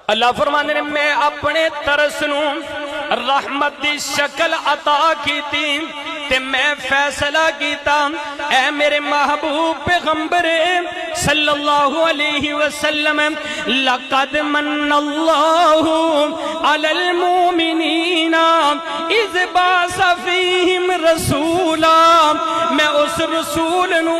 اللہ فرماندے نے میں اپنے ترس نو رحمت دی شکل عطا کیتی تے میں فیصلہ کیتا اے میرے محبوب پیغمبر صلی اللہ علیہ وسلم لقد من اللہ علی المومنین اذ بعث فیہم رسولا میں اس رسول نو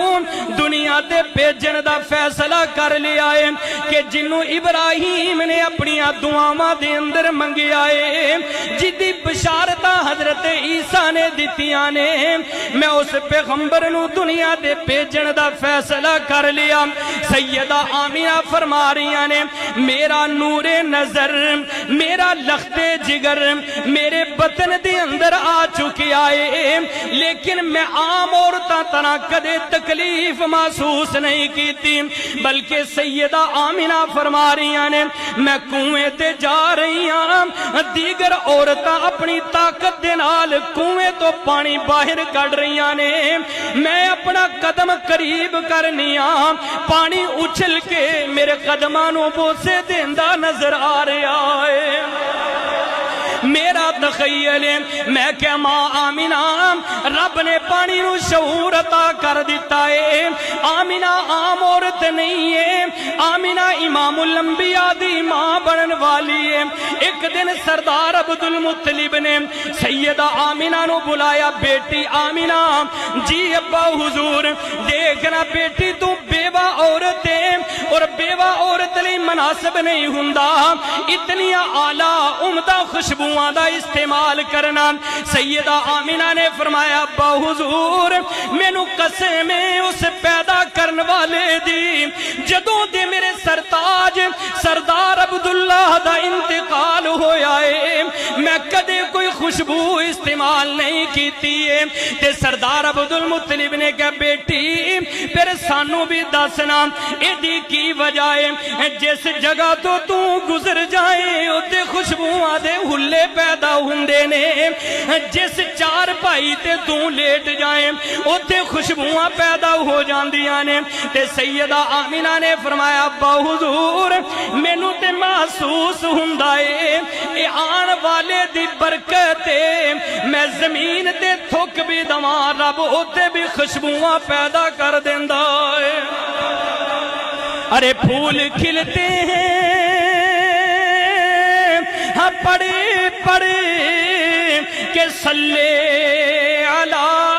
دنیا تے بھیجن دا فیصلہ کر لیا ہے کہ جنوں ابراہیم نے اپنی دعاواں دے اندر منگیا ہے جدی بشارتاں حضرت عیسیٰ نے دتیاں نے میں اس پیغمبر نو دنیا دے بھیجن دا فیصلہ کر لیا سیدہ آمینہ فرما رہی نے میرا نور نظر میرا لخت جگر میرے بطن دے اندر آ چکی آئے لیکن میں عام عورتاں طرح کدے تکلیف محسوس نہیں کیتی بلکہ سیدہ آمینہ فرما رہی نے میں کنویں تے جا رہی ہاں دیگر عورتاں اپنی طاقت دے نال کنویں تو پانی باہر کڑ رہی نے میں اپنا قدم قریب کرنی ہاں پانی اچھل کے میرے قدماں نو بوسے دیندا نظر آ رہا ہے میرا تخیل ہے میں کہ ماں آمینہ رب نے پانی نو شعور عطا کر دیتا ہے آمینہ عام عورت نہیں ہے آمینہ امام الانبیاء دی ماں بنن والی ہے ایک دن سردار عبدالمطلب نے سیدہ آمینہ نو بلایا بیٹی آمینہ جی ابا حضور دیکھنا بیٹی تو بیوہ عورت ہے اور بیوہ عورت لئی مناسب نہیں ہوندا اتنی اعلیٰ عمدہ خوشبوئاں دا استعمال کرنا سیدہ آمینہ نے فرمایا ابا حضور مینوں قسم ہے اس پیدا کرن والے دی جدوں دے میرے سرتاج سردار عبداللہ دا انتقال ہویا ہے میں کدے کوئی خوشبو استعمال نہیں کیتی ہے تے سردار عبدالمطلب نے کہا بیٹی پھر سانو بھی دسنا ایدی کی وجہ ہے جس جگہ تو گزر جائے اتے خوشبوئاں دے ہلے پیدا ہوندے نے جس چار بھائی تے تو لیٹ جائیں اتے خوشبوئاں پیدا ہو جاندیاں نے تے سیدہ آمینہ نے فرمایا ابا حضور مینوں تے محسوس ہوندا ہے اے آن والے دی برکت ہے میں زمین تے تھک بھی دواں رب اتے بھی خوشبوئاں پیدا کر دیندا ہے ارے پھول کھلتے ہیں ہاں پڑے پڑے کہ سلے